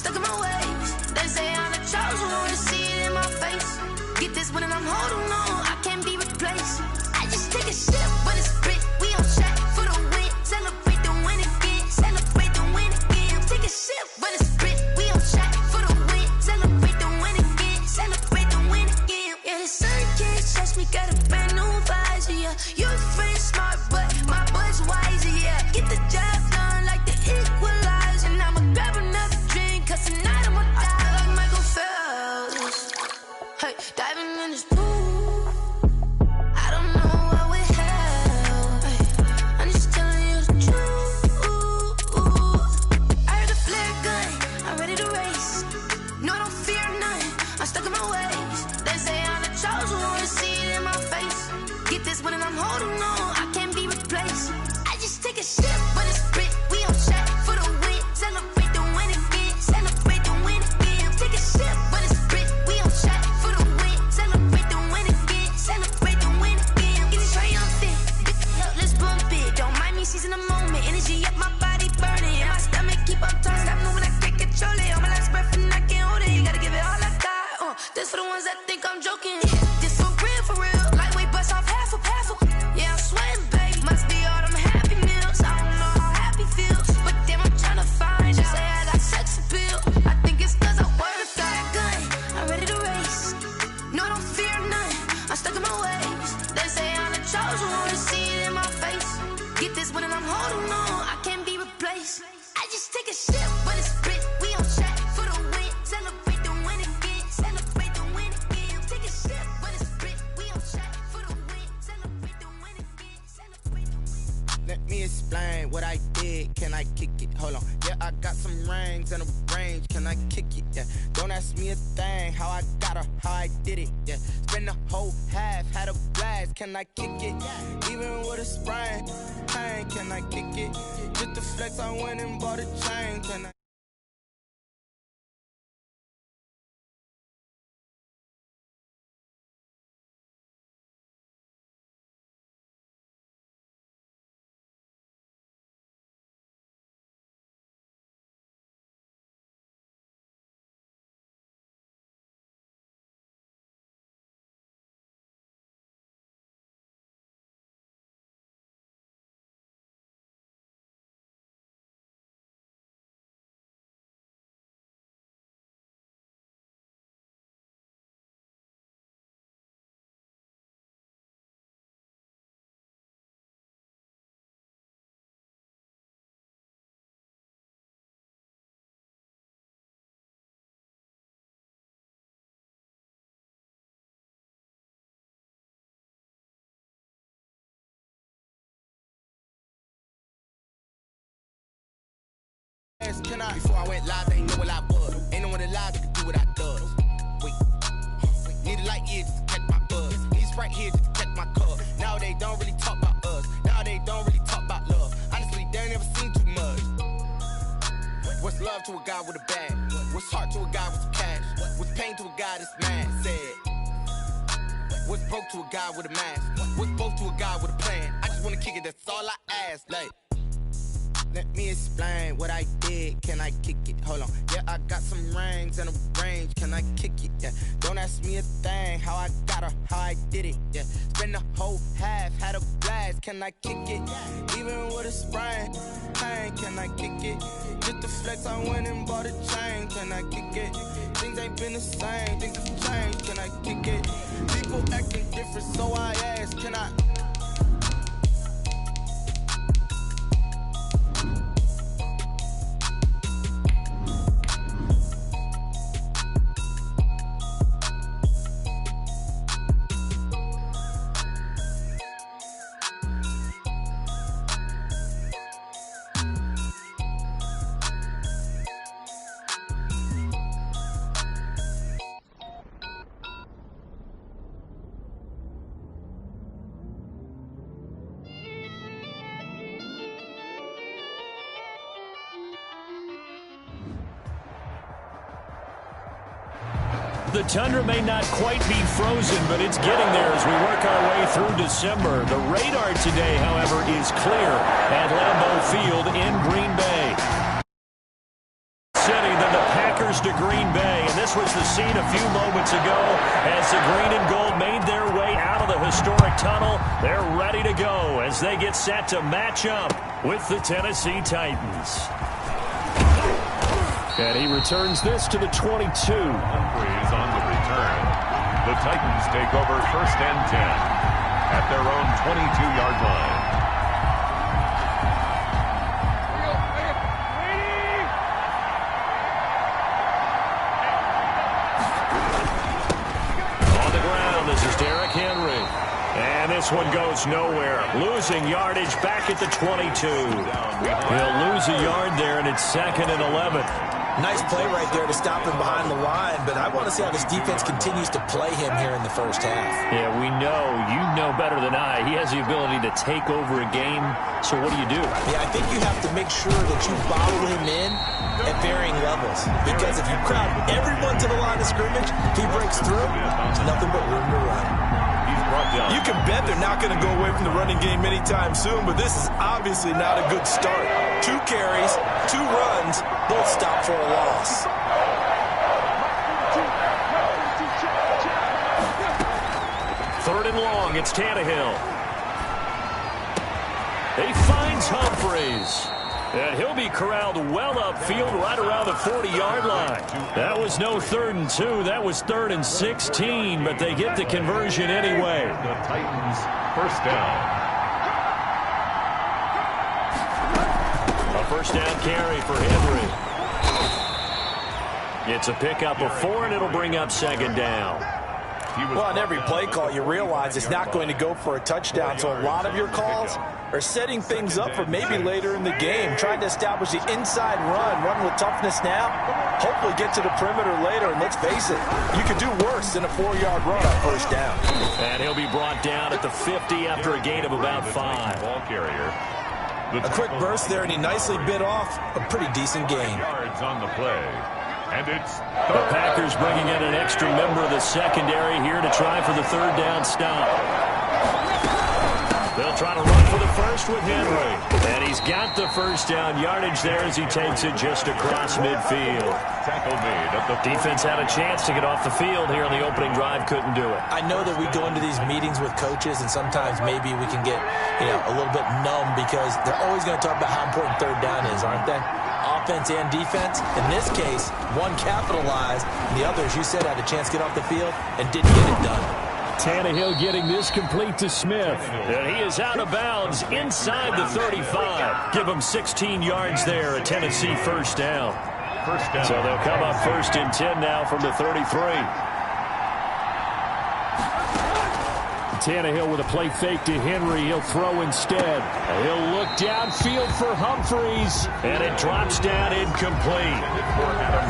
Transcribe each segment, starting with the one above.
stuck in my ways. They say I'm the chosen one, see it in my face. Get this one and I'm holding on, I can't be replaced. I just take a sip, but it's spit. We on track for the win. Celebrate the win again, celebrate the win again. Take a sip, but it's spit. We on track for the win. Celebrate the win again, celebrate the win again. Yeah, the sun can't touch me, got a brand new visor, yeah. Your friend smart, but my bud's wiser, yeah. Get the job done like the equalizer. And I'ma grab another drink, cause tonight I'ma die like Michael Phelps. Hey, diving in this pool, I don't know what would help. Hey, I'm just telling you the truth. I heard the flare gun, I'm ready to race. No, I don't fear none, I'm stuck in my ways. They say I'm the chosen one, see it in my face. Get this one and I'm holding on, I can't be replaced. I just take a sip, but it's spit. We on track for the win. Celebrate the win again, celebrate the win again. Take a sip, but it's spit. We on track for the win. Celebrate the win again, celebrate the win again. Get it triumphant, let's bump it. Don't mind me seizing the moment. Energy up, my body burning. And my stomach keep on turning. Stop moving, I can't control it. On my last breath and I can't hold it. You gotta give it all I got. This for the ones that think I'm joking. This for real, for real. Lightweight bust off half a. Yeah, I'm sweating, baby. Must be all them happy meals. I don't know how happy feels, but damn, I'm trying to find you. Say I got sex appeal. I think it's cause I work. Got a gun, I'm ready to race. No, I don't fear none, I'm stuck in my ways. They say I'm the chosen one, see it in my face. Get this one and I'm holding on, I can't be replaced. I just take a sip, but it's spit. We on track for the win. Celebrate the win again, celebrate the win again. Take a sip, but it's spit. We on track for the win. Celebrate the win again, celebrate the win. Let me explain what I did. Can I kick it? Hold on. Yeah, I got some rings and a range. Can I kick it? Yeah. Don't ask me a thing. How I got her, how I did it. Yeah. Spend the whole half, had a blast. Can I kick it? Even with a sprain, pain. Can I kick it? Just the flex, I went and bought a chain. Can I? Can I? Before I went live, they know what I was. Ain't no one alive that could do what I does. Wait. Need a light here just to catch my buzz. Need Sprite here just to catch my cup. Now they don't really talk about us. Now they don't really talk about love. Honestly, they ain't never seen too much. What's love to a guy with a bag? What's heart to a guy with some cash? What's pain to a guy that's mad? Said. What's broke to a guy with a mask? What's broke to a guy with a plan? I just wanna kick it, that's all I ask. Like. Let me explain what I did. Can I kick it? Hold on. Yeah, I got some rings and a range. Can I kick it? Yeah. Don't ask me a thing. How I got her, how I did it. Yeah. Spend the whole half, had a blast. Can I kick it? Even with a sprain, pain. Can I kick it? Just the flex, I went and bought a chain. Can I kick it? Things ain't been the same. Things have changed. Can I kick it? People acting different, so I ask. Can I? The tundra may not quite be frozen, but it's getting there as we work our way through December. The radar today, however, is clear at Lambeau Field in Green Bay. City, then the Packers this was the scene a few moments ago as the green and gold made their way out of the historic tunnel. They're ready to go as they get set to match up with the Tennessee Titans. And he returns this to the 22. Humphreys on the return. The Titans take over 1st and 10 at their own 22-yard line. On the ground, this is Derrick Henry. And this one goes nowhere. Losing yardage back at the 22. He'll lose a yard there, and it's 2nd and 11. Nice play right there to stop him behind the line, but I want to see how this defense continues to play him here in the first half. Yeah, we know. You know better than I. He has the ability to take over a game, so what do? Yeah, I think you have to make sure that you bottle him in at varying levels, because if you crowd everyone to the line of scrimmage, if he breaks through, there's nothing but room to run. You can bet they're not going to go away from the running game anytime soon, but this is obviously not a good start. 2 carries, 2 runs, both stop for a loss. Third and long, it's Tannehill. He finds Humphreys. And he'll be corralled well upfield right around the 40-yard line. That was no 3rd and 2. That was 3rd and 16, but they get the conversion anyway. The Titans, 1st down. A 1st down carry for Henry. It's a pickup of 4, and it'll bring up 2nd down. Well, on every play call, you realize it's not going to go for a touchdown, so a lot of your calls are setting things up for maybe later in the game, trying to establish the inside run with toughness now, hopefully get to the perimeter later, and let's face it, you could do worse than a 4-yard run on 1st down. And he'll be brought down at the 50 after a gain of about 5. Ball carrier. A quick burst there, and he nicely bit off a pretty decent gain. Yards on the play. And it's the Packers bringing in an extra member of the secondary here to try for the 3rd down stop. They'll try to run for the first with Henry. And he's got the 1st down yardage there as he takes it just across midfield. Tackle made at the defense had a chance to get off the field here on the opening drive, couldn't do it. I know that we go into these meetings with coaches, and sometimes maybe we can get, a little bit numb because they're always going to talk about how important 3rd down is, aren't they? Offense and defense. In this case, one capitalized, and the other, as you said, had a chance to get off the field and didn't get it done. Tannehill getting this complete to Smith. And he is out of bounds inside the 35. Give him 16 yards there, a Tennessee 1st down. So they'll come up 1st and 10 now from the 33. Tannehill with a play fake to Henry. He'll throw instead. He'll look downfield for Humphreys. And it drops down incomplete.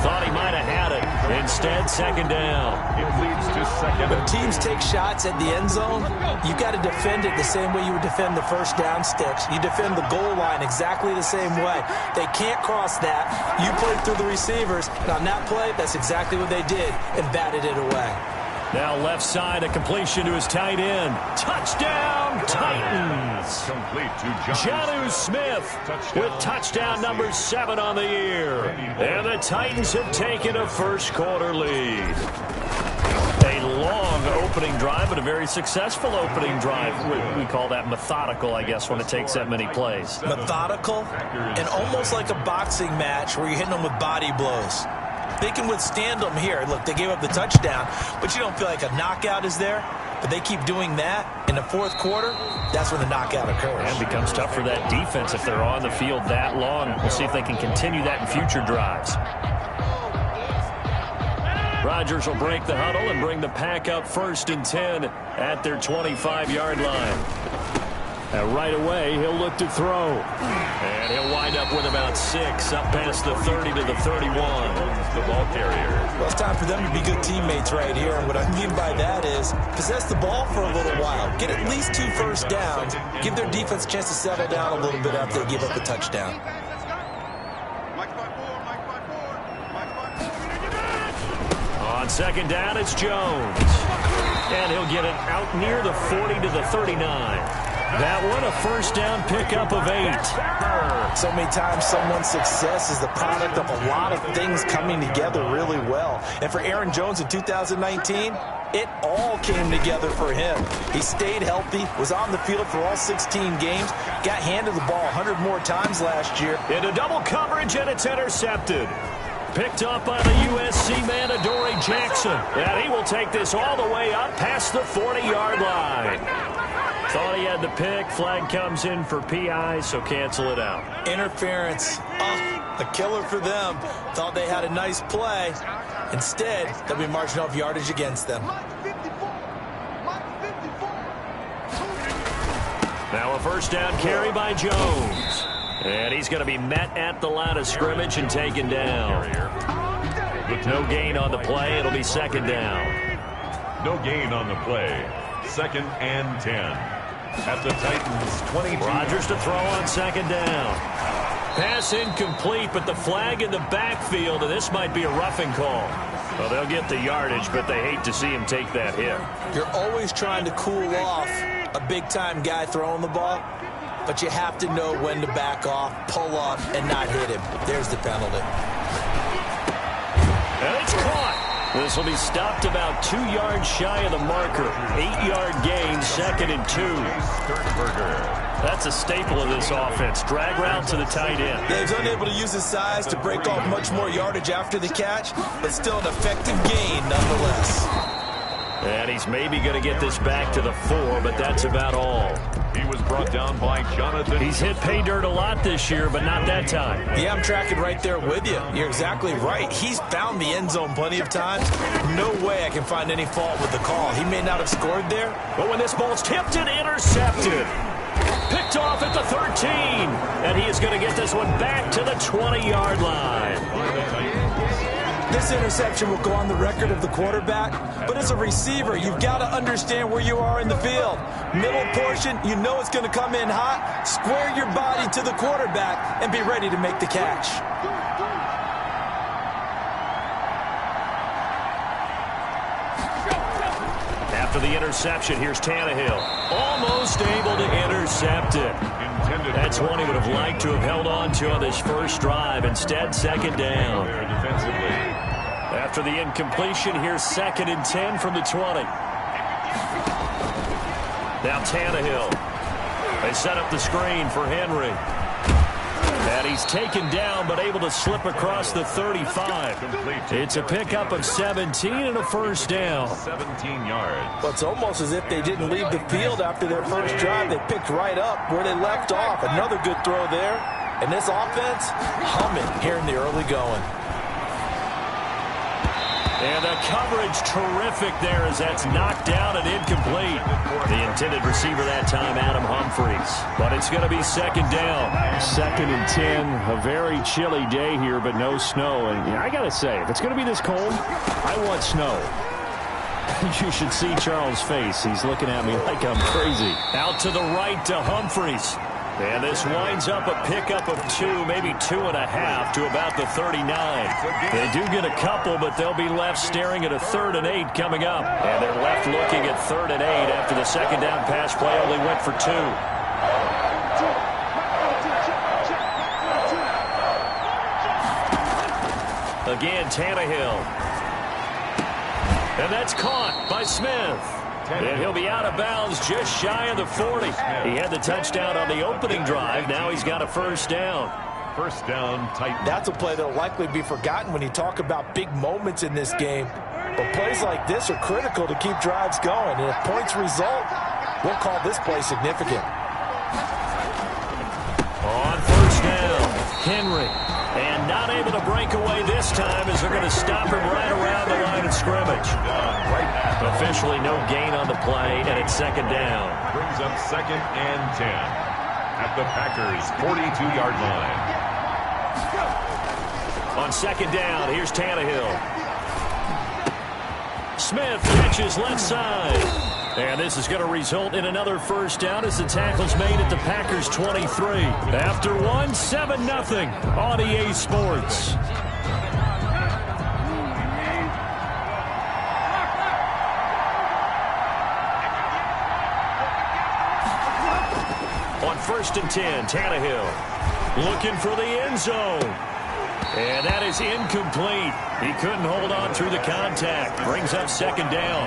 Thought he might have had it. Instead, 2nd down. It leads to 2nd. When teams take shots at the end zone, you got to defend it the same way you would defend the 1st down sticks. You defend the goal line exactly the same way. They can't cross that. You play through the receivers. And on that play, that's exactly what they did and batted it away. Now left side, a completion to his tight end. Touchdown, Titans! Complete to Jonnu Smith with touchdown number 7 on the year. And the Titans have taken a 1st quarter lead. A long opening drive, but a very successful opening drive. We call that methodical, I guess, when it takes that many plays. Methodical and almost like a boxing match where you're hitting them with body blows. They can withstand them here. Look, they gave up the touchdown, but you don't feel like a knockout is there. But they keep doing that in the 4th quarter. That's when the knockout occurs. And it becomes tough for that defense if they're on the field that long. We'll see if they can continue that in future drives. Rodgers will break the huddle and bring the Pack up 1st and 10 at their 25-yard line. And right away, he'll look to throw. And he'll wind up with about 6, up past the 30 to the 31. The ball carrier. Well, it's time for them to be good teammates right here. And what I mean by that is possess the ball for a little while. Get at least 2 first downs. Give their defense a chance to settle down a little bit after they give up the touchdown. On 2nd down, it's Jones. And he'll get it out near the 40 to the 39. That one, a first down pickup of 8. So many times someone's success is the product of a lot of things coming together really well. And for Aaron Jones in 2019, it all came together for him. He stayed healthy, was on the field for all 16 games, got handed the ball 100 more times last year. Into double coverage, and it's intercepted. Picked up by the USC man, Adoree Jackson. And he will take this all the way up past the 40-yard line. Thought he had the pick. Flag comes in for PI, so cancel it out. Interference. Oh, a killer for them. Thought they had a nice play. Instead, they'll be marching off yardage against them. Now a first down carry by Jones. And he's going to be met at the line of scrimmage and taken down. No gain on the play. It'll be second down. No gain on the play. 2nd and 10. At the Titans' 22. Rodgers to throw on second down. Pass incomplete, but the flag in the backfield, and this might be a roughing call. Well, they'll get the yardage, but they hate to see him take that hit. You're always trying to cool off a big-time guy throwing the ball, but you have to know when to back off, pull up, and not hit him. There's the penalty. And it's caught. This will be stopped about 2 yards shy of the marker. 8-yard gain, 2nd and 2. That's a staple of this offense. Drag route to the tight end. Yeah, he's unable to use his size to break off much more yardage after the catch, but still an effective gain nonetheless. And he's maybe going to get this back to the 4, but that's about all. He was brought down by Jonathan. He's hit pay dirt a lot this year, but not that time. Yeah, I'm tracking right there with you. You're exactly right. He's found the end zone plenty of times. No way I can find any fault with the call. He may not have scored there. But when this ball's tipped and intercepted. Picked off at the 13. And he is going to get this one back to the 20-yard line. This interception will go on the record of the quarterback, but as a receiver, you've got to understand where you are in the field. Middle portion, you know it's going to come in hot. Square your body to the quarterback and be ready to make the catch. After the interception, here's Tannehill. Almost able to intercept it. That's one he would have liked to have held on to on this first drive. Instead, second down. After the incompletion, here's 2nd and 10 from the 20. Now Tannehill. They set up the screen for Henry. And he's taken down, but able to slip across the 35. It's a pickup of 17 and a first down. 17 yards. Well, it's almost as if they didn't leave the field after their first drive. They picked right up where they left off. Another good throw there. And this offense, humming here in the early going. And the coverage terrific there as that's knocked down and incomplete. The intended receiver that time, Adam Humphries. But it's going to be second down. 2nd and 10. A very chilly day here, but no snow. And I got to say, if it's going to be this cold, I want snow. You should see Charles' face. He's looking at me like I'm crazy. Out to the right to Humphries. And this winds up a pickup of 2, maybe 2.5 to about the 39. They do get a couple, but they'll be left staring at a 3rd and 8 coming up. And they're left looking at 3rd and 8 after the second down pass play only went for 2. Again, Tannehill. And that's caught by Smith. And he'll be out of bounds just shy of the 40. He had the touchdown on the opening drive. Now he's got a first down. First down, Titans. That's a play that will likely be forgotten when you talk about big moments in this game. But plays like this are critical to keep drives going. And if points result, we'll call this play significant. On first down, Henry. And not able to break away this time as they're going to stop him right around the line of scrimmage. Officially no gain on the play, and it's second down. Brings up 2nd and 10 at the Packers' 42-yard line. On second down, here's Tannehill. Smith catches left side. And this is going to result in another first down as the tackle's made at the Packers' 23. After one, 7-0 on EA Sports. First and 10, Tannehill. Looking for the end zone. And that is incomplete. He couldn't hold on through the contact. Brings up second down.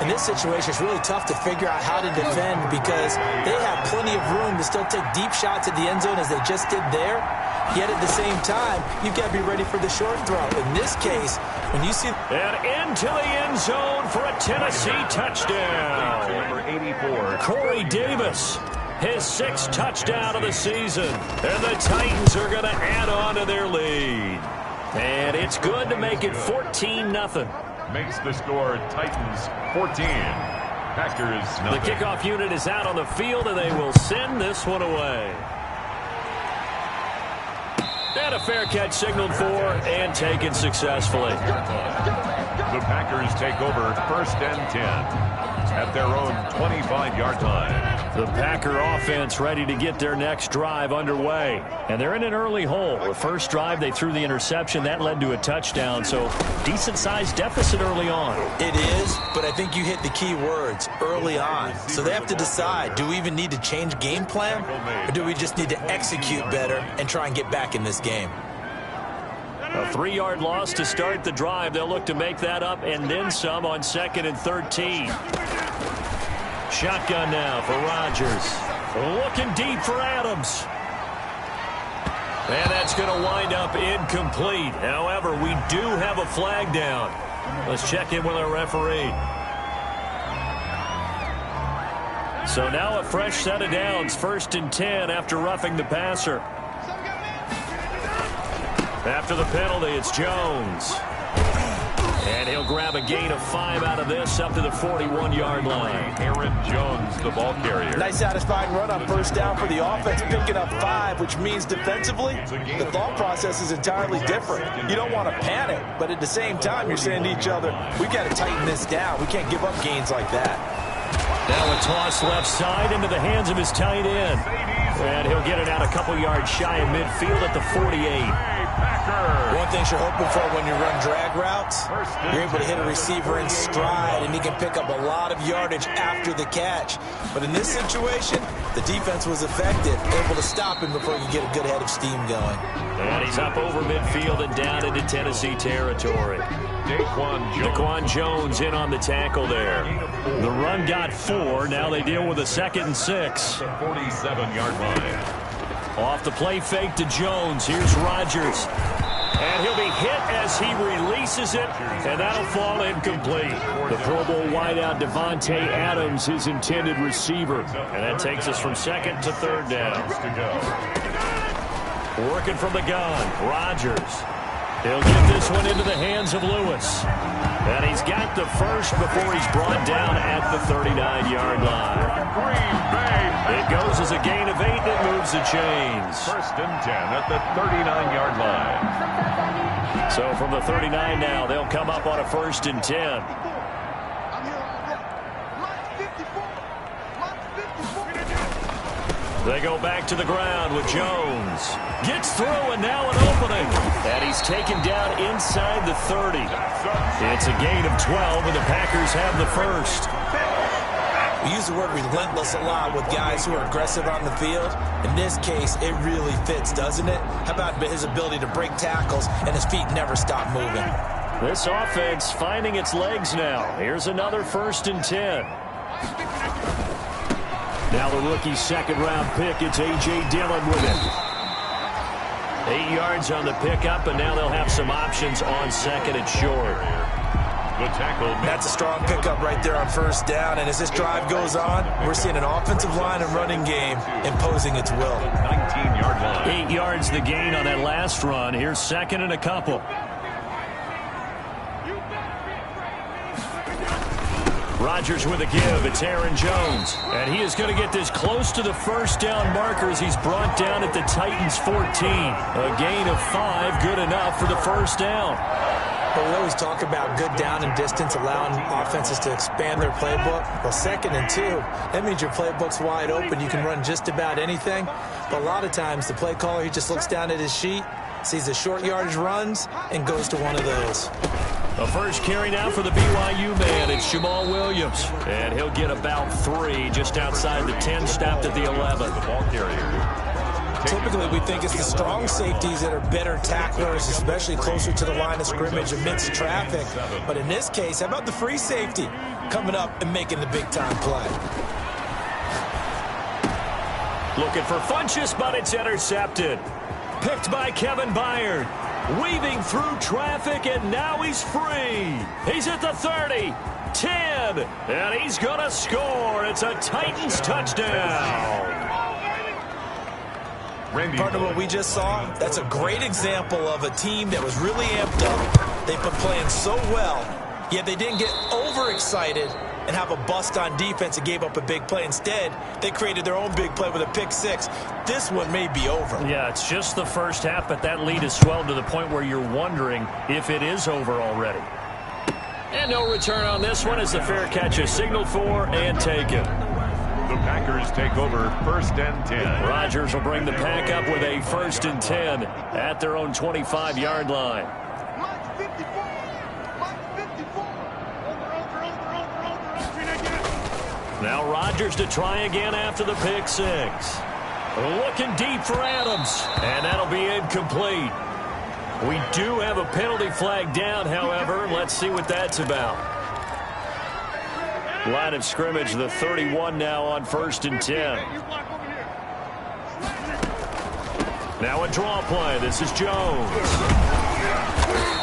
In this situation, it's really tough to figure out how to defend because they have plenty of room to still take deep shots at the end zone as they just did there. Yet at the same time, you've got to be ready for the short throw. In this case, when you see... And into the end zone for a Tennessee touchdown. Number 84. Corey Davis, his 6th touchdown of the season. And the Titans are going to add on to their lead. And it's good to make it 14-0. Makes the score Titans 14. Packers nothing. The kickoff unit is out on the field, and they will send this one away. And a fair catch signaled for and taken successfully. The Packers take over first and 10 at their own 25-yard line. The Packer offense ready to get their next drive underway. And they're in an early hole. The first drive, they threw the interception. That led to a touchdown, so decent-sized deficit early on. It is, but I think you hit the key words, early on. So they have to decide, do we even need to change game plan? Or do we just need to execute better and try and get back in this game? A 3-yard loss to start the drive. They'll look to make that up and then some on 2nd and 13. Shotgun now for Rodgers. Looking deep for Adams. And that's going to wind up incomplete. However, we do have a flag down. Let's check in with our referee. So now a fresh set of downs. 1st and 10 after roughing the passer. After the penalty, it's Jones. And he'll grab a gain of 5 out of this up to the 41-yard line. Aaron Jones, the ball carrier. Nice satisfying run on first down for the offense, picking up 5, which means defensively, the thought process is entirely different. You don't want to panic, but at the same time, you're saying to each other, we've got to tighten this down. We can't give up gains like that. Now a toss left side into the hands of his tight end. And he'll get it out a couple yards shy of midfield at the 48. One thing you're hoping for when you run drag routes, you're able to hit a receiver in stride, and he can pick up a lot of yardage after the catch. But in this situation, the defense was effective, able to stop him before you get a good head of steam going. And he's up over midfield and down into Tennessee territory. Daquan Jones in on the tackle there. The run got 4. Now they deal with a 2nd and 6. 47-yard line. Off the play fake to Jones. Here's Rodgers. And he'll be hit as he releases it, and that'll fall incomplete. The Pro Bowl wideout Devontae Adams, his intended receiver. And that takes us from 2nd to 3rd down. Working from the gun, Rodgers. He'll get this one into the hands of Lewis. And he's got the first before he's brought down at the 39-yard line. It goes as a gain of 8 that moves the chains. 1st and 10 at the 39-yard line. So from the 39 now, they'll come up on a 1st and 10. They go back to the ground with Jones. Gets through, and now an opening. And he's taken down inside the 30. It's a gain of 12, and the Packers have the first. We use the word relentless a lot with guys who are aggressive on the field. In this case, it really fits, doesn't it? How about his ability to break tackles and his feet never stop moving? This offense finding its legs now. Here's another 1st and 10. Now the rookie 2nd-round pick, it's A.J. Dillon with it. 8 yards on the pickup, and now they'll have some options on 2nd and short. The tackle. That's a strong pickup right there on 1st down, and as this drive goes on, we're seeing an offensive line and running game imposing its will. 19-yard line. 8 yards the gain on that last run. Here's 2nd and a couple. Rodgers with a give. It's Aaron Jones. And he is going to get this close to the 1st down marker as he's brought down at the Titans 14. A gain of 5, good enough for the 1st down. But we always talk about good down and distance, allowing offenses to expand their playbook. Well, 2nd and 2, that means your playbook's wide open. You can run just about anything. But a lot of times, the play caller, he just looks down at his sheet, sees the short yardage runs, and goes to one of those. The first carry now for the BYU man. It's Jamal Williams. And he'll get about 3 just outside the 10, stopped at the 11. The ball carrier. Typically, we think it's the strong safeties that are better tacklers, especially closer to the line of scrimmage amidst traffic. But in this case, how about the free safety coming up and making the big-time play? Looking for Funchess, but it's intercepted. Picked by Kevin Byard. Weaving through traffic, and now he's free. He's at the 30, 10, and he's going to score. It's a Titans touchdown. Partner, what we just saw, that's a great example of a team that was really amped up. They've been playing so well, yet they didn't get overexcited and have a bust on defense and gave up a big play. Instead, they created their own big play with a pick 6. This one may be over. Yeah, it's just the first half, but that lead has swelled to the point where you're wondering if it is over already. And no return on this one as the fair catch is signaled for and taken. The Packers take over 1st and 10. Rodgers will bring the pack up with a 1st and 10 at their own 25-yard line. Now Rodgers to try again after the pick 6. Looking deep for Adams, and that'll be incomplete. We do have a penalty flag down, however. Let's see what that's about. Line of scrimmage, the 31 now on 1st and 10. Now a draw play. This is Jones.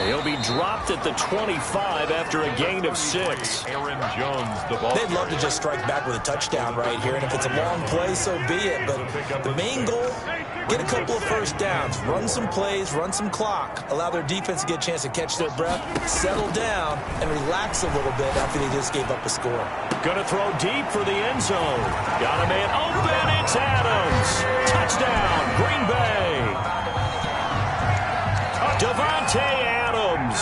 He'll be dropped at the 25 after a gain of 6. Aaron Jones, the ball. They'd love to just strike back with a touchdown right here, and if it's a long play, so be it. But the main goal, get a couple of first downs, run some plays, run some clock, allow their defense to get a chance to catch their breath, settle down, and relax a little bit after they just gave up a score. Gonna throw deep for the end zone. Got a man open. It's Adams. Touchdown, Green Bay. Devontae Adams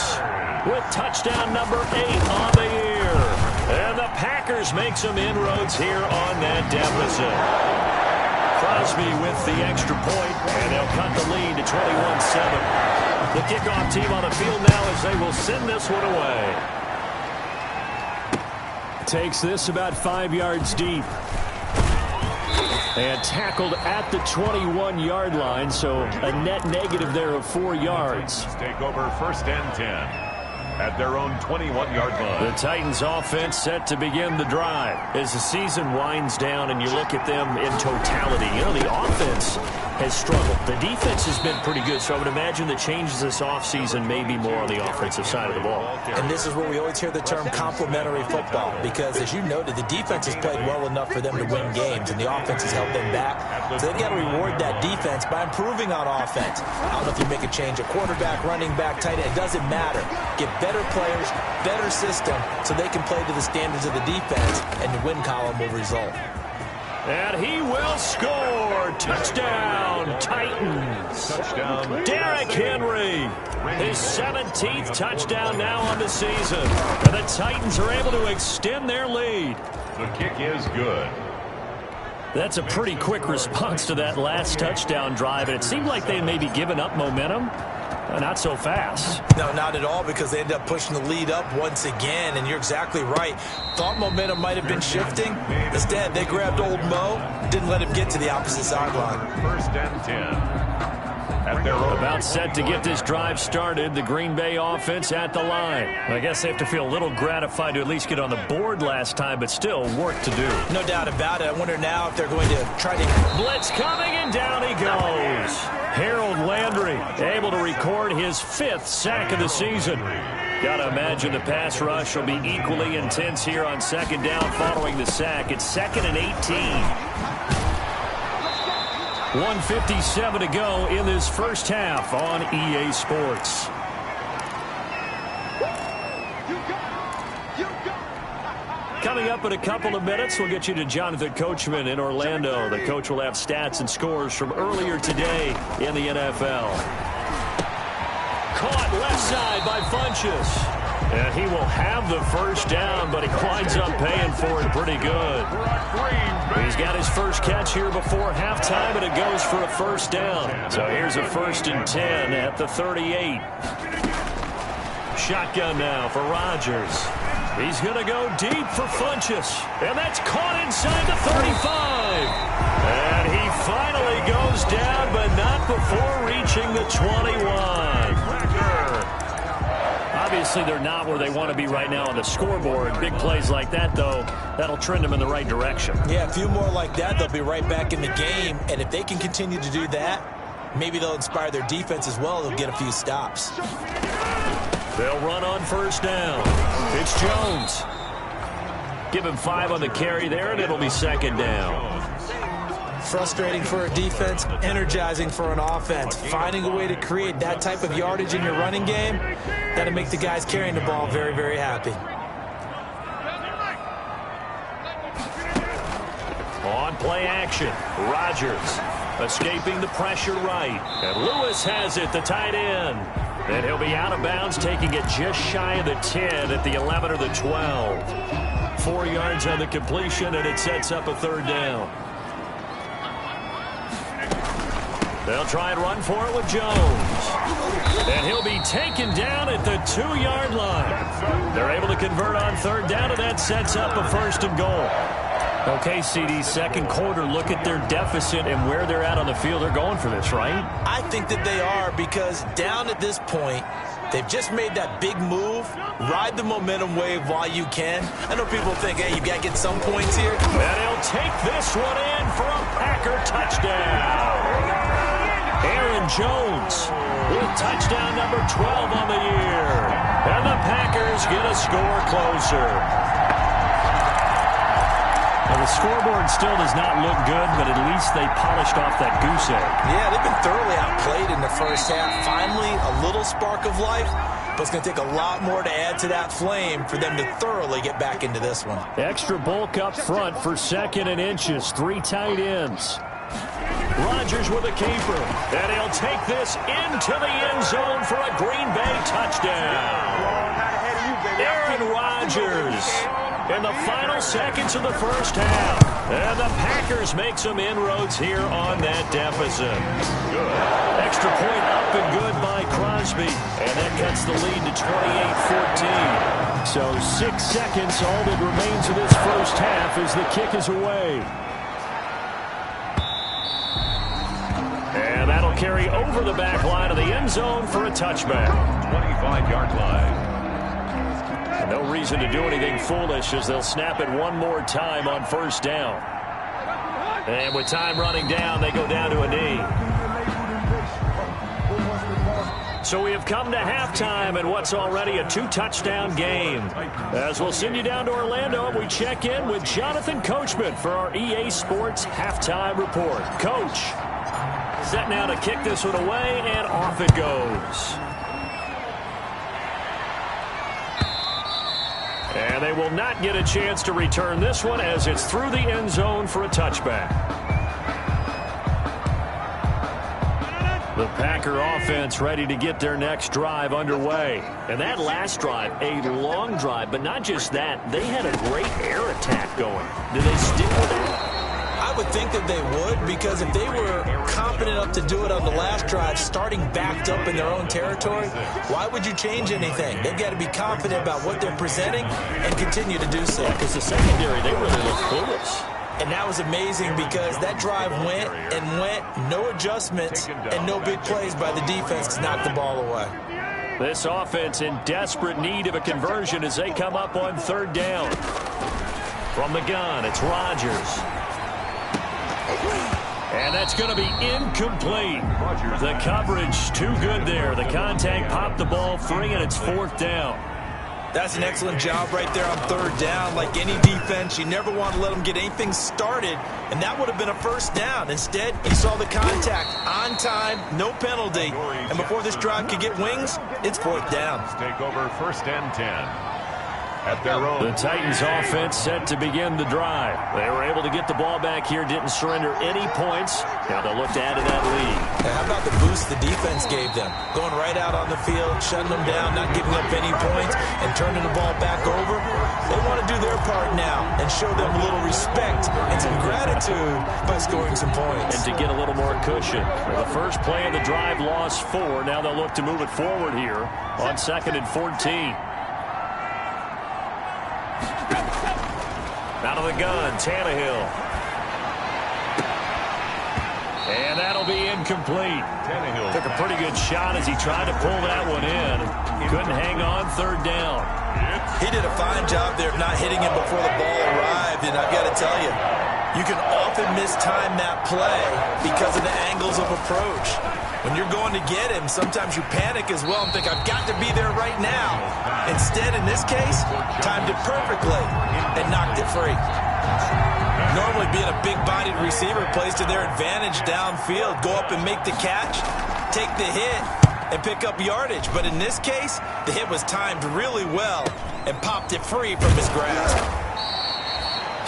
with touchdown number 8 on the year. And the Packers make some inroads here on that deficit. Crosby with the extra point, and they'll cut the lead to 21-7. The kickoff team on the field now as they will send this one away. Takes this about 5 yards deep. And tackled at the 21-yard line, so a net negative there of 4 yards. Take over 1st and 10 at their own 21-yard line. The Titans offense set to begin the drive. As the season winds down and you look at them in totality, you know, the offense has struggled. The defense has been pretty good, so I would imagine the changes this offseason may be more on the offensive side of the ball. And this is where we always hear the term complementary football, because as you noted, the defense has played well enough for them to win games, and the offense has held them back. So they've got to reward that defense by improving on offense. I don't know if you make a change, a quarterback, running back, tight end, it doesn't matter. Get better players, better system, so they can play to the standards of the defense, and the win column will result. And he will score. Touchdown, Titans. Touchdown. Derrick Henry. His 17th touchdown now on the season. And the Titans are able to extend their lead. The kick is good. That's a pretty quick response to that last touchdown drive. And it seemed like they had maybe given up momentum. Not so fast. No, not at all, because they end up pushing the lead up once again, and you're exactly right. Thought momentum might have been shifting. Instead, they grabbed old Mo, didn't let him get to the opposite sideline. 1st and 10 at their own. About set to get this drive started. The Green Bay offense at the line. I guess they have to feel a little gratified to at least get on the board last time, but still work to do. No doubt about it. I wonder now if they're going to try to... Blitz coming, and down he goes. Harold Landry able to record his 5th sack of the season. Gotta imagine the pass rush will be equally intense here on 2nd down following the sack. It's 2nd and 18. 1:57 to go in this first half on EA Sports. Coming up in a couple of minutes, we'll get you to Jonathan Coachman in Orlando. The coach will have stats and scores from earlier today in the NFL. Caught left side by Funchess. And he will have the first down, but he winds up paying for it pretty good. He's got his first catch here before halftime, and it goes for a first down. So here's a 1st and 10 at the 38. Shotgun now for Rodgers. He's going to go deep for Funchess. And that's caught inside the 35. And he finally goes down, but not before reaching the 21. Obviously, they're not where they want to be right now on the scoreboard. Big plays like that, though, that'll trend them in the right direction. Yeah, a few more like that, they'll be right back in the game. And if they can continue to do that, maybe they'll inspire their defense as well. They'll get a few stops. They'll run on first down. It's Jones. Give him 5 on the carry there, and it'll be second down. Frustrating for a defense, energizing for an offense. Finding a way to create that type of yardage in your running game, that'll make the guys carrying the ball very, very happy. On play action, Rodgers escaping the pressure right. And Lewis has it, the tight end. And he'll be out of bounds, taking it just shy of the 10 at the 11 or the 12. 4 yards on the completion, and it sets up a third down. They'll try and run for it with Jones. And he'll be taken down at the 2-yard line. They're able to convert on third down, and that sets up a first and goal. Okay, CD, second quarter, look at their deficit and where they're at on the field. They're going for this, right? I think that they are, because down at this point, they've just made that big move. Ride the momentum wave while you can. I know people think, hey, you got to get some points here. And he'll take this one in for a Packer touchdown. Aaron Jones with touchdown number 12 on the year. And the Packers get a score closer. Well, the scoreboard still does not look good, but at least they polished off that goose egg. Yeah, they've been thoroughly outplayed in the first half. Finally, a little spark of life, but it's going to take a lot more to add to that flame for them to thoroughly get back into this one. Extra bulk up front for second and inches. 3 tight ends. Rodgers with a keeper, and he'll take this into the end zone for a Green Bay touchdown. Aaron Rodgers in the final seconds of the first half. And the Packers make some inroads here on that deficit. Good. Extra point up and good by Crosby. And that cuts the lead to 28-14. So 6 seconds, all that remains of this first half as the kick is away. And that'll carry over the back line of the end zone for a touchback. 25-yard line. No reason to do anything foolish as they'll snap it one more time on first down. And with time running down, they go down to a knee. So we have come to halftime in what's already a 2-touchdown game. As we'll send you down to Orlando, we check in with Jonathan Coachman for our EA Sports Halftime Report. Coach, set now to kick this one away, and off it goes. And they will not get a chance to return this one as it's through the end zone for a touchback. The Packer offense ready to get their next drive underway. And that last drive, a long drive, but not just that. They had a great air attack going. Did they stick with that? I would think that they would, because if they were competent enough to do it on the last drive, starting backed up in their own territory, why would you change anything? They've got to be confident about what they're presenting and continue to do so. Yeah, because the secondary, they really look clueless. And that was amazing because that drive went and went, no adjustments and no big plays by the defense to knock the ball away. This offense in desperate need of a conversion as they come up on third down. From the gun, it's Rodgers. And that's going to be incomplete. The coverage too good there. The contact popped the ball free, and it's fourth down. That's an excellent job right there on third down. Like any defense, you never want to let them get anything started, and that would have been a first down. Instead, you saw the contact on time, no penalty, and before this drive could get wings, it's fourth down. Take over first and 10. At their own. The Titans offense set to begin the drive. They were able to get the ball back here, didn't surrender any points. Now they'll look to add to that lead. How about the boost the defense gave them? Going right out on the field, shutting them down, not giving up any points, and turning the ball back over. They want to do their part now and show them a little respect and some gratitude by scoring some points. And to get a little more cushion. The first play of the drive lost 4. Now they'll look to move it forward here on 2nd and 14. Out of the gun, Tannehill. And that'll be incomplete. Tannehill Took a pretty good shot as he tried to pull that one in. Couldn't hang on 3rd down. He did a fine job there of not hitting him before the ball arrived, and I've got to tell you, you can often mistime that play because of the angles of approach. When you're going to get him, sometimes you panic as well and think, I've got to be there right now. Instead, in this case, timed it perfectly and knocked it free. Normally, being a big-bodied receiver plays to their advantage downfield. Go up and make the catch, take the hit, and pick up yardage. But in this case, the hit was timed really well and popped it free from his grasp.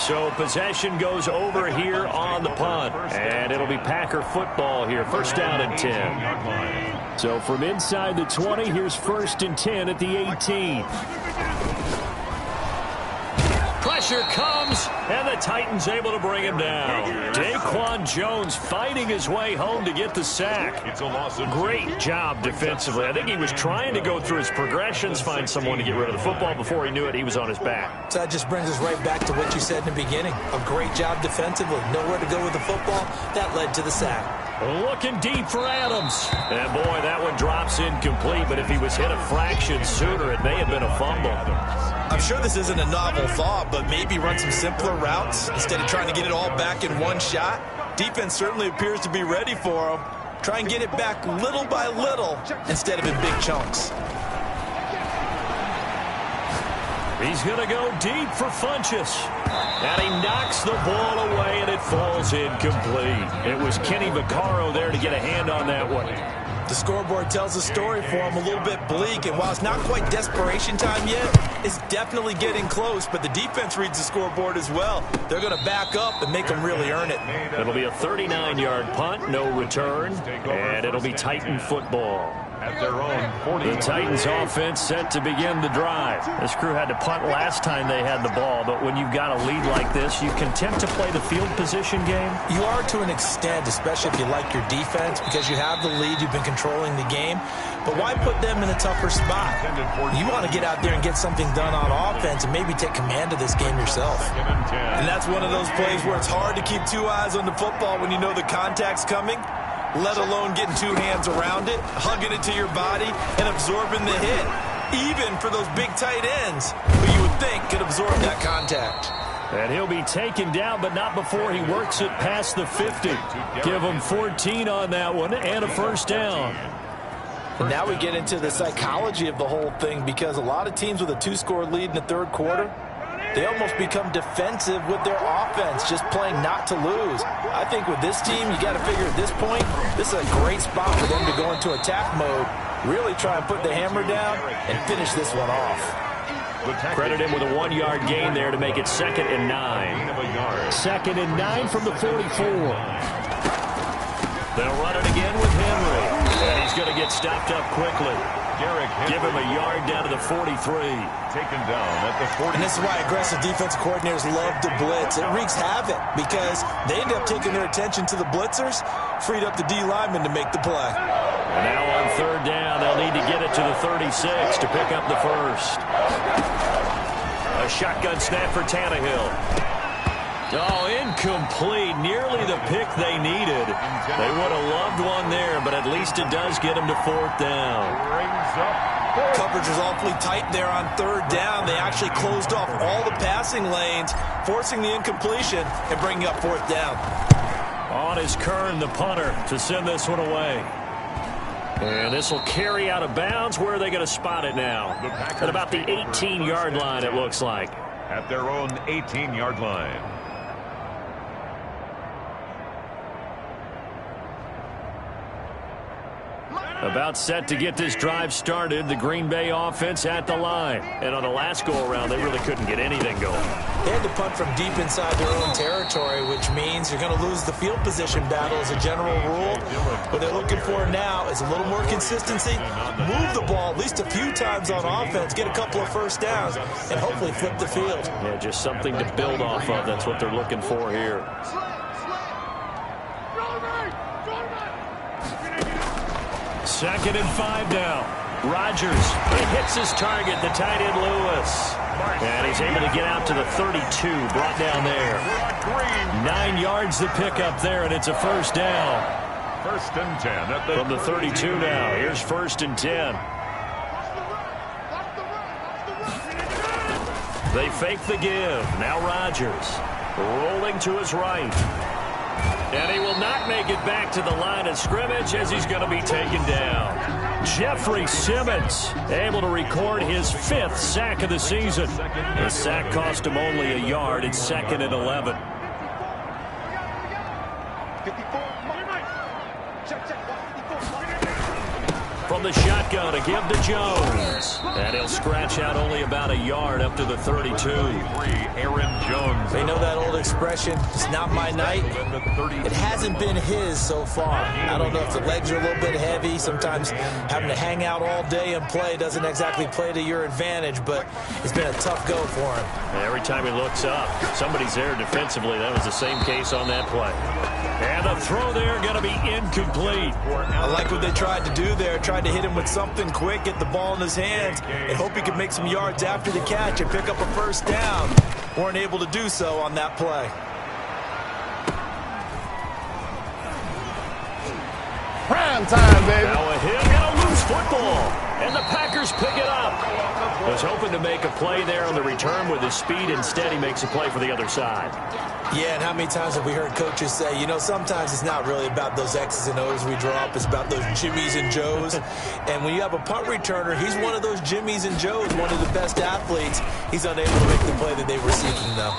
So possession goes over here on the punt. And it'll be Packer football here. 1st down and 10. So from inside the 20, here's 1st and 10 at the 18. Pressure comes, and the Titans able to bring him down. Daquan Jones fighting his way home to get the sack. It's a loss of Great job defensively. I think he was trying to go through his progressions, find someone to get rid of the football. Before he knew it, he was on his back. So that just brings us right back to what you said in the beginning. A great job defensively. Nowhere to go with the football. That led to the sack. Looking deep for Adams. And boy, that one drops incomplete, but if he was hit a fraction sooner, it may have been a fumble. I'm sure this isn't a novel thought, but maybe run some simpler routes instead of trying to get it all back in one shot. Defense certainly appears to be ready for him. Try and get it back little by little instead of in big chunks. He's going to go deep for Funchess. And he knocks the ball away, and it falls incomplete. It was Kenny Vaccaro there to get a hand on that one. The scoreboard tells a story for him, a little bit bleak, and while it's not quite desperation time yet, it's definitely getting close, but the defense reads the scoreboard as well. They're going to back up and make them really earn it. It'll be a 39-yard punt, no return, and it'll be Titan football. at their own 40. The Titans offense set to begin the drive. This crew had to punt last time they had the ball, but when you've got a lead like this, you can tend to play the field position game. You are to an extent, especially if you like your defense, because you have the lead, you've been controlling the game. But why put them in a tougher spot? You want to get out there and get something done on offense and maybe take command of this game yourself. And that's one of those plays where it's hard to keep two eyes on the football when you know the contact's coming, let alone getting two hands around it, hugging it to your body, and absorbing the hit, even for those big tight ends who you would think could absorb that contact. And he'll be taken down, but not before he works it past the 50. Give him 14 on that one and a first down. And now we get into the psychology of the whole thing, because a lot of teams with a two-score lead in the third quarter, they almost become defensive with their offense, just playing not to lose. I think with this team, you got to figure at this point, this is a great spot for them to go into attack mode, really try and put the hammer down and finish this one off. Credit him with a 1-yard gain there to make it 2nd and 9. 2nd and 9 from the 44. They'll run it again with Henry. And he's going to get stopped up quickly. Give him a yard down to the 43. Taken down at the 40. And this is why aggressive defensive coordinators love to blitz. It wreaks havoc because they end up taking their attention to the blitzers, freed up the D lineman to make the play. And now on 3rd down, they'll need to get it to the 36 to pick up the first. A shotgun snap for Tannehill. Oh, incomplete. Nearly the pick they needed. They would have loved one there, but at least it does get them to 4th down. Coverage was awfully tight there on 3rd down. They actually closed off all the passing lanes, forcing the incompletion and bringing up 4th down. On is Kern, the punter, to send this one away. And this will carry out of bounds. Where are they going to spot it now? At about the 18-yard line, it looks like. At their own 18-yard line. About set to get this drive started. The Green Bay offense at the line. And on the last go-around, they really couldn't get anything going. They had to punt from deep inside their own territory, which means you're going to lose the field position battle as a general rule. What they're looking for now is a little more consistency, move the ball at least a few times on offense, get a couple of first downs, and hopefully flip the field. Yeah, just something to build off of. That's what they're looking for here. Second and 5 now. Rodgers, he hits his target, the tight end Lewis. And he's able to get out to the 32, brought down there. 9 yards to pick up there, and it's a first down. First and 10 from the 32 now. Here's first and 10. They fake the give. Now Rodgers rolling to his right. And he will not make it back to the line of scrimmage as he's going to be taken down. Jeffrey Simmons able to record his 5th sack of the season. The sack cost him only a yard. It's 2nd and 11. From the shotgun, a give to Jones. And he'll scratch out only about a yard up to the 32. Aaron Jones. They know that old expression, it's not my night. It hasn't been his so far. I don't know if the legs are a little bit heavy. Sometimes having to hang out all day and play doesn't exactly play to your advantage, but it's been a tough go for him. Every time he looks up, somebody's there defensively. That was the same case on that play. And the throw there going to be incomplete. I like what they tried to do there. Tried to hit him with something quick, get the ball in his hands, and hope he could make some yards after the catch and pick up a first down. Weren't able to do so on that play. Prime time, baby. Now a hit and a loose football. And the Packers pick it up. Was hoping to make a play there on the return with his speed. Instead, he makes a play for the other side. Yeah, and how many times have we heard coaches say, you know, sometimes it's not really about those X's and O's we draw up. It's about those Jimmies and Joes. And when you have a punt returner, he's one of those Jimmies and Joes, one of the best athletes. He's unable to make the play that they were seeking, though.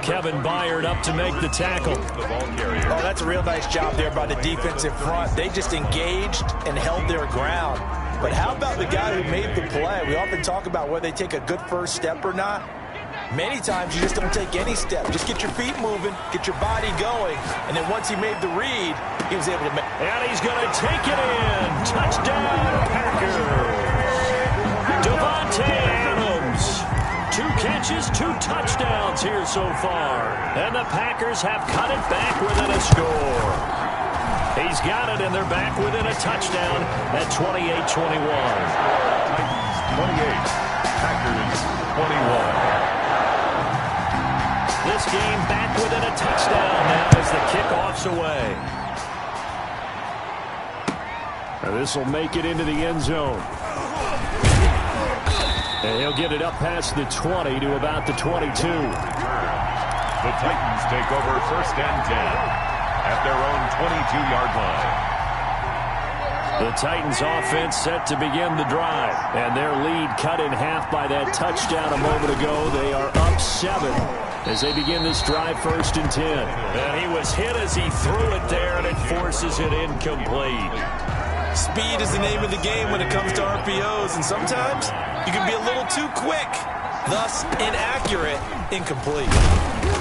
Kevin Byard up to make the tackle. Oh, that's a real nice job there by the defensive front. They just engaged and held their ground. But how about the guy who made the play? We often talk about whether they take a good first step or not. Many times you just don't take any step. Just get your feet moving, get your body going, and then once he made the read, he was able to make. And he's going to take it in. Touchdown, Packers. Devontae Adams. 2 catches, 2 touchdowns here so far. And the Packers have cut it back within a score. He's got it, and they're back within a touchdown at 28-21. Titans 28, Packers 21. This game back within a touchdown now as the kickoff's away. And this will make it into the end zone. And he'll get it up past the 20 to about the 22. The Titans take over first and 10 at their own 22-yard line. The Titans offense set to begin the drive. And their lead cut in half by that touchdown a moment ago. They are up 7 as they begin this drive first and 10. And he was hit as he threw it there, and it forces it incomplete. Speed is the name of the game when it comes to RPOs, and sometimes you can be a little too quick, thus inaccurate, incomplete.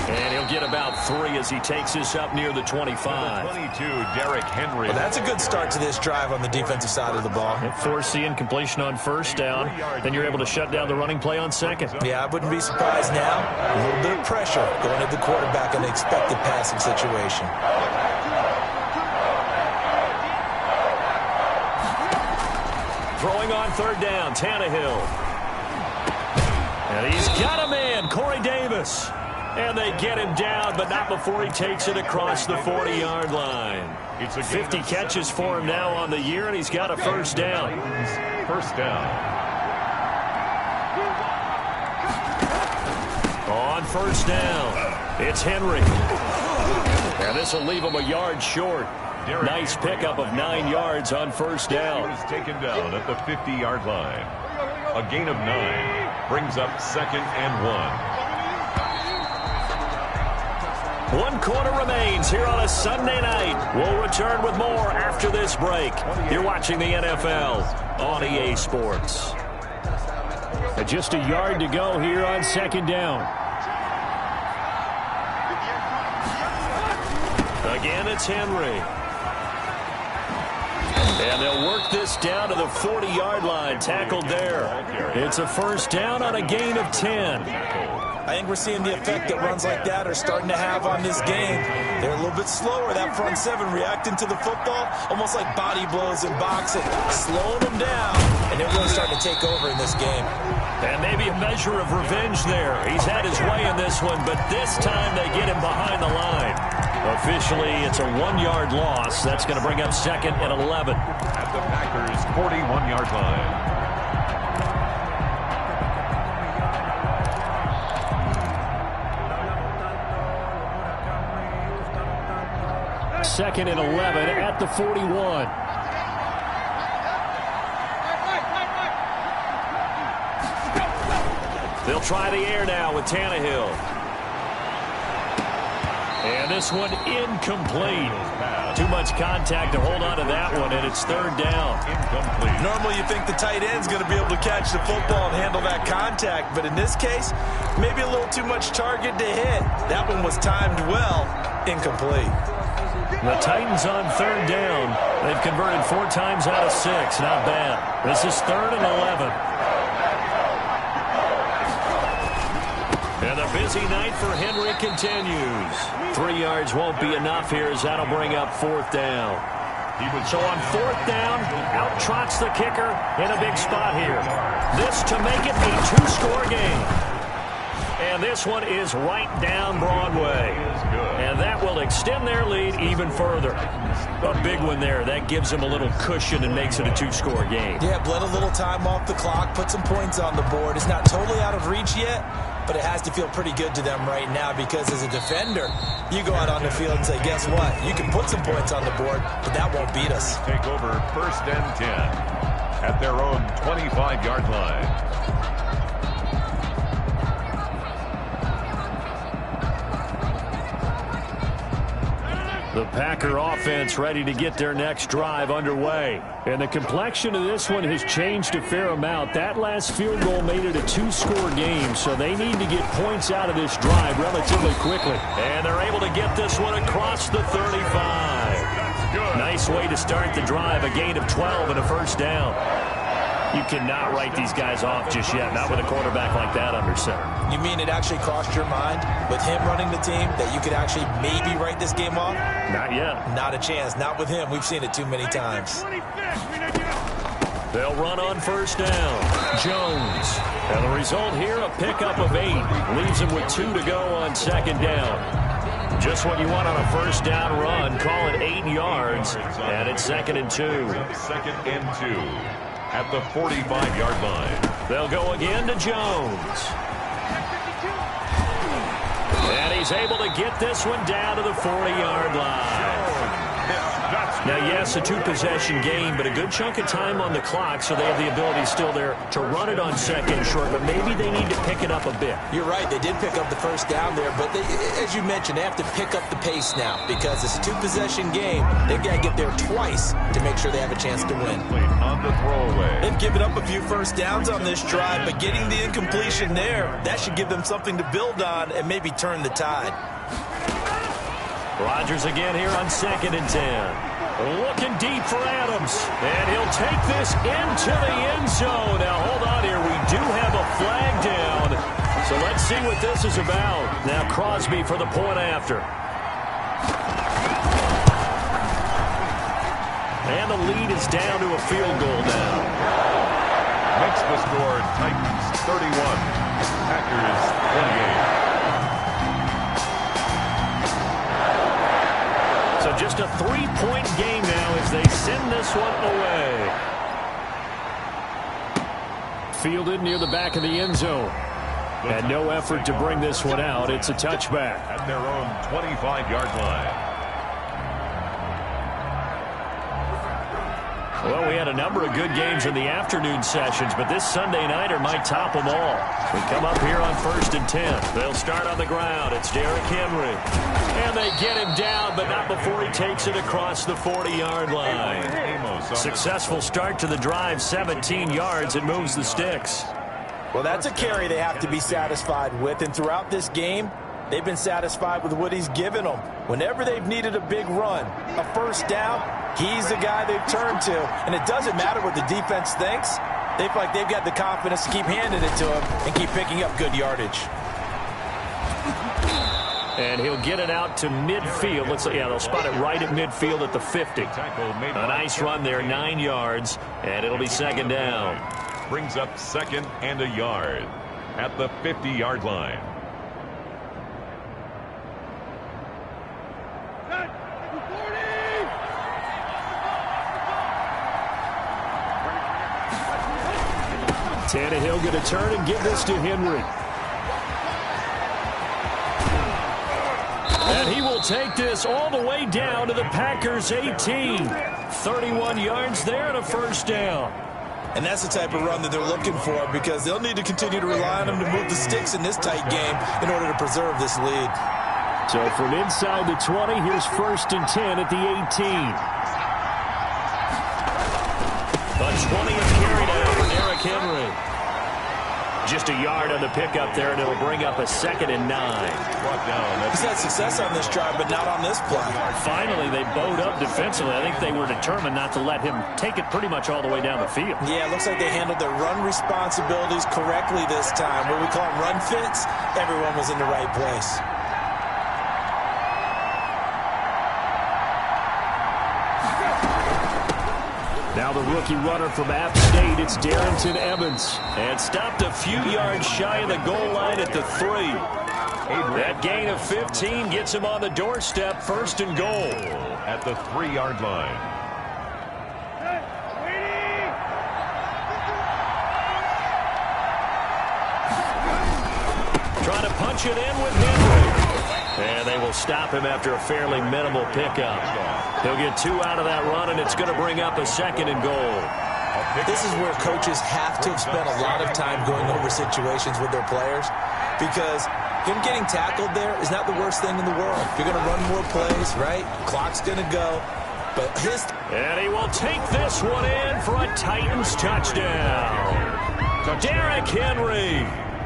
And he'll get about 3 as he takes this up near the 25. 22, Derrick Henry. Well, that's a good start to this drive on the defensive side of the ball. Force the incompletion on first down. Then you're able to shut down the running play on second. Yeah, I wouldn't be surprised now. A little bit of pressure going at the quarterback in an expected passing situation. Throwing on third down, Tannehill. And he's got him in, Corey Davis. And they get him down, but not before he takes it across the 40-yard line. 50 catches for him now on the year, and he's got a first down. First down. On first down, it's Henry. And this will leave him a yard short. Nice pickup of 9 yards on first down. Is taken down at the 50-yard line. A gain of 9 brings up second and 1. 1 quarter remains here on a Sunday night. We'll return with more after this break. You're watching the NFL on EA Sports. Just a yard to go here on 2nd down. Again, it's Henry. And they'll work this down to the 40-yard line. Tackled there. It's a 1st down on a gain of 10. I think we're seeing the effect that runs like that are starting to have on this game. They're a little bit slower, that front 7, reacting to the football, almost like body blows in boxing, slowing them down, and they're really starting to take over in this game. And maybe a measure of revenge there. He's had his way in this one, but this time they get him behind the line. Officially, it's a 1-yard loss. That's going to bring up 2nd and 11. At the Packers' 41-yard line. 2nd and 11 at the 41. They'll try the air now with Tannehill. And this one incomplete. Too much contact to hold on to that one, and it's 3rd down. Incomplete. Normally you think the tight end's going to be able to catch the football and handle that contact, but in this case, maybe a little too much target to hit. That one was timed well. Incomplete. The Titans on 3rd down. They've converted 4 times out of 6. Not bad. This is 3rd and 11. And the busy night for Henry continues. 3 yards won't be enough here as that'll bring up 4th down. So on 4th down, out trots the kicker in a big spot here. This to make it a 2-score game. And this one is right down Broadway. And that will extend their lead even further. A big one there. That gives them a little cushion and makes it a 2-score game. Yeah, bled a little time off the clock, put some points on the board. It's not totally out of reach yet, but it has to feel pretty good to them right now because as a defender, you go out on the field and say, guess what? You can put some points on the board, but that won't beat us. Take over 1st and 10 at their own 25-yard line. The Packer offense ready to get their next drive underway. And the complexion of this one has changed a fair amount. That last field goal made it a 2-score game, so they need to get points out of this drive relatively quickly. And they're able to get this one across the 35. Nice way to start the drive, a gain of 12 and a 1st down. You cannot write these guys off just yet, not with a quarterback like that under center. You mean it actually crossed your mind with him running the team that you could actually maybe write this game off? Not yet. Not a chance. Not with him. We've seen it too many times. They'll run on 1st down. Jones. And the result here, a pickup of 8. Leaves him with 2 to go on 2nd down. Just what you want on a 1st down run. Call it 8 yards. And it's 2nd and 2. 2nd and 2. At the 45-yard line. They'll go again to Jones. And he's able to get this one down to the 40-yard line. Now, yes, a 2-possession game, but a good chunk of time on the clock, so they have the ability still there to run it on 2nd and short, but maybe they need to pick it up a bit. You're right. They did pick up the 1st down there, but they, as you mentioned, they have to pick up the pace now because it's a 2-possession game. They've got to get there twice to make sure they have a chance to win. On the throwaway. They've given up a few 1st downs on this drive, but getting the incompletion there, that should give them something to build on and maybe turn the tide. Rodgers again here on 2nd and 10. Looking deep for Adams. And he'll take this into the end zone. Now, hold on here. We do have a flag down. So let's see what this is about. Now, Crosby for the point after. And the lead is down to a field goal now. Makes the score Titans 31, Packers 28. So just a 3-point game now as they send this one away. Fielded near the back of the end zone. And no effort to bring this one out. It's a touchback. At their own 25-yard line. Well, we had a number of good games in the afternoon sessions, but this Sunday nighter might top them all. We come up here on 1st and 10. They'll start on the ground. It's Derrick Henry. And they get him down, but not before he takes it across the 40-yard line. Successful start to the drive, 17 yards. It moves the sticks. Well, that's a carry they have to be satisfied with, and throughout this game, they've been satisfied with what he's given them. Whenever they've needed a big run, a first down, he's the guy they've turned to. And it doesn't matter what the defense thinks. They feel like they've got the confidence to keep handing it to him and keep picking up good yardage. And he'll get it out to midfield. They'll spot it right at midfield at the 50. A nice run there, 9 yards, and it'll be second down. Brings up second and a yard at the 50-yard line. Tannehill going to turn and give this to Henry. And he will take this all the way down to the Packers' 18. 31 yards there and a first down. And that's the type of run that they're looking for, because they'll need to continue to rely on him to move the sticks in this tight game in order to preserve this lead. So from inside the 20, here's 1st and 10 at the 18. The 20th carry down for Derrick Henry. Just a yard on the pickup there, and it'll bring up a 2nd and 9. He's had success on this drive, but not on this play. Finally, they bowed up defensively. I think they were determined not to let him take it pretty much all the way down the field. Yeah, it looks like they handled their run responsibilities correctly this time. What we call them run fits, everyone was in the right place. Now the rookie runner from App State, it's Darrington Evans. And stopped a few yards shy of the goal line at the 3. That gain of 15 gets him on the doorstep, 1st and goal. At the 3-yard line. Trying to punch it in with Henry. And they will stop him after a fairly minimal pickup. He'll get 2 out of that run, and it's going to bring up a 2nd and goal. This is where coaches have to have spent a lot of time going over situations with their players, because him getting tackled there is not the worst thing in the world. You're going to run more plays, right? Clock's going to go. But and he will take this one in for a Titans touchdown. Derrick Henry.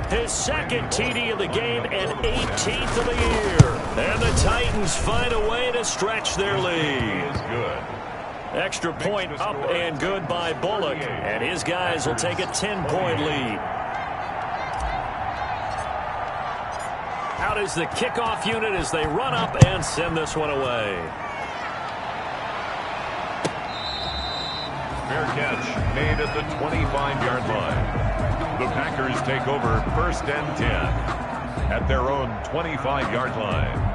His 2nd TD of the game and 18th of the year. And the Titans find a way to stretch their lead. Good. Extra point up and good by Bullock. And his guys will take a 10-point lead. Out is the kickoff unit as they run up and send this one away. Fair catch made at the 25-yard line. The Packers take over 1st and 10 at their own 25-yard line.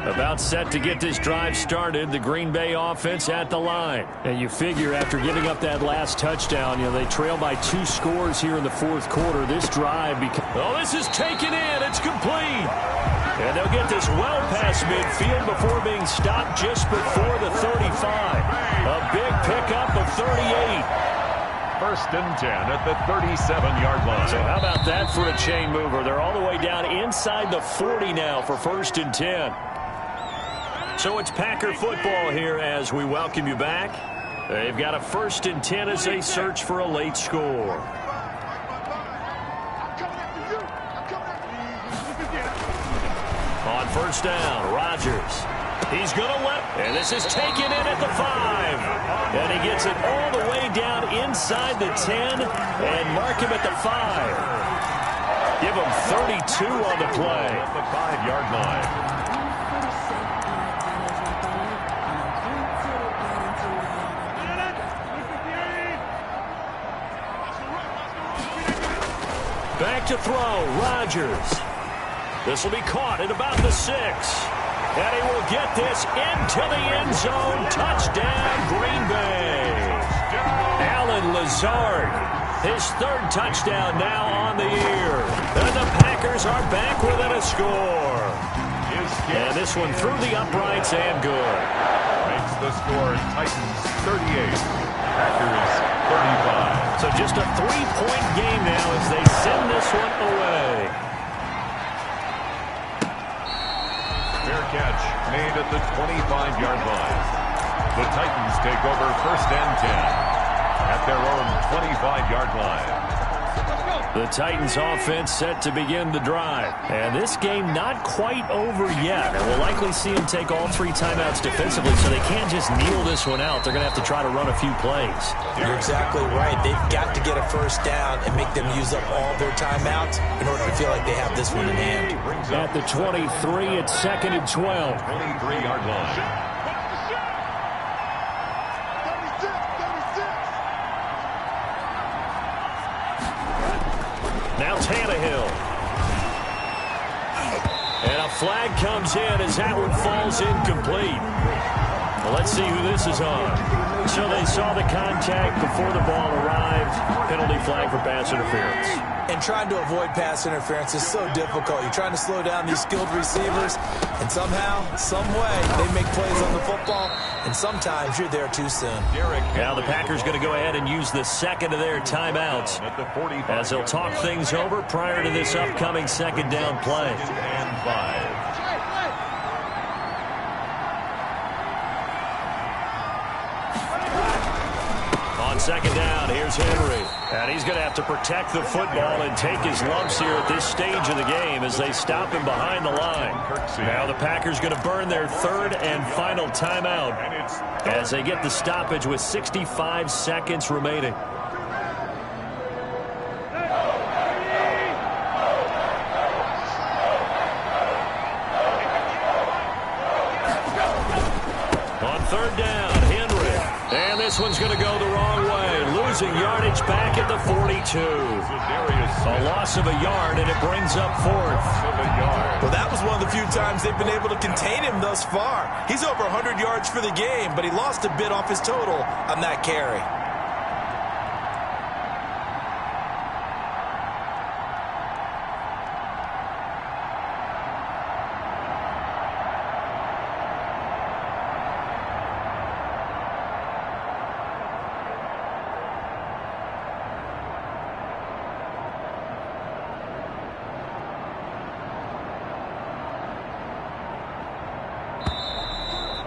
About set to get this drive started, the Green Bay offense at the line. And you figure after giving up that last touchdown, they trail by 2 scores here in the 4th quarter. This drive this is taken in. It's complete. And they'll get this well past midfield before being stopped just before the 35. A big pickup of 38. 1st and 10 at the 37-yard line. So how about that for a chain mover? They're all the way down inside the 40 now for 1st and 10. So it's Packer football here as we welcome you back. They've got a 1st and 10 as they search for a late score. On 1st down, Rodgers. He's going to and this is taken in at the 5. And he gets it all the way down inside the 10 and mark him at the 5. Give him 32 on the play. At the 5-yard line. Back to throw, Rodgers. This will be caught at about the 6. And he will get this into the end zone. Touchdown, Green Bay. Allen Lazard, his 3rd touchdown now on the year. And the Packers are back within a score. And this one through the uprights and good. Makes the score Titans 38, Packers 35. So just a 3-point game now as they send this one away. Fair catch made at the 25-yard line. The Titans take over 1st and 10 at their own 25-yard line. The Titans offense set to begin the drive. And this game not quite over yet. And we'll likely see them take all 3 timeouts defensively, so they can't just kneel this one out. They're going to have to try to run a few plays. You're exactly right. They've got to get a first down and make them use up all their timeouts in order to feel like they have this one in hand. At the 23, it's 2nd and 12. 23-yard line. Now Tannehill. And a flag comes in as that one falls incomplete. Well, let's see who this is on. So they saw the contact before the ball arrived. Penalty flag for pass interference. And trying to avoid pass interference is so difficult. You're trying to slow down these skilled receivers, and somehow, some way, they make plays on the football, and sometimes you're there too soon. Now the Packers going to go ahead and use the second of their timeouts as they'll talk things over prior to this upcoming 2nd down play. And 5. On 2nd down, here's Henry. And he's going to have to protect the football and take his lumps here at this stage of the game as they stop him behind the line. Now the Packers going to burn their 3rd and final timeout as they get the stoppage with 65 seconds remaining. On 3rd down, Henry. And this one's going to go the wrong way. Losing yardage back at the 42. A loss of a yard, and it brings up 4th. Well, that was one of the few times they've been able to contain him thus far. He's over 100 yards for the game, but he lost a bit off his total on that carry.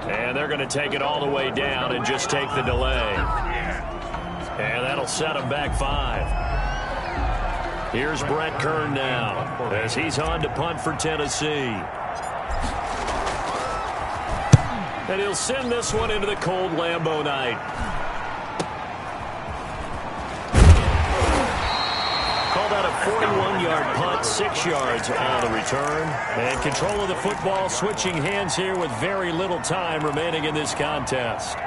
And they're going to take it all the way down and just take the delay. And that'll set them back 5. Here's Brett Kern now as he's on to punt for Tennessee. And he'll send this one into the cold Lambeau night. Called out a 41-yard punt, 6 yards on the return. And control of the football switching hands here with very little time remaining in this contest.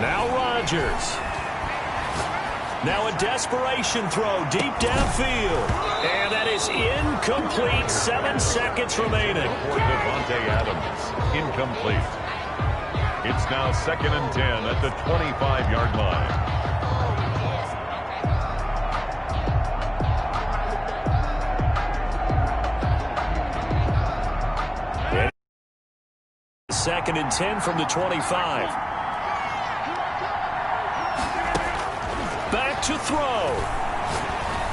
Now Rodgers. Now a desperation throw deep downfield. And that is incomplete. 7 seconds remaining. For Devontae Adams, incomplete. It's now 2nd and 10 at the 25-yard line. And 2nd and 10 from the 25. Back to throw.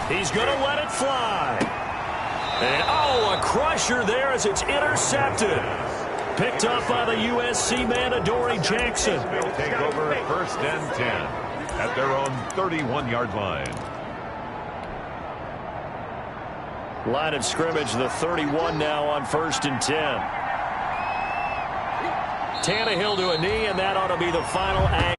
He's going to let it fly. And, oh, a crusher there as it's intercepted. Picked up by the USC man, Adoree Jackson. They'll take over 1st and 10 at their own 31-yard line. Line of scrimmage, the 31 now on 1st and 10. Tannehill to a knee, and that ought to be the final act.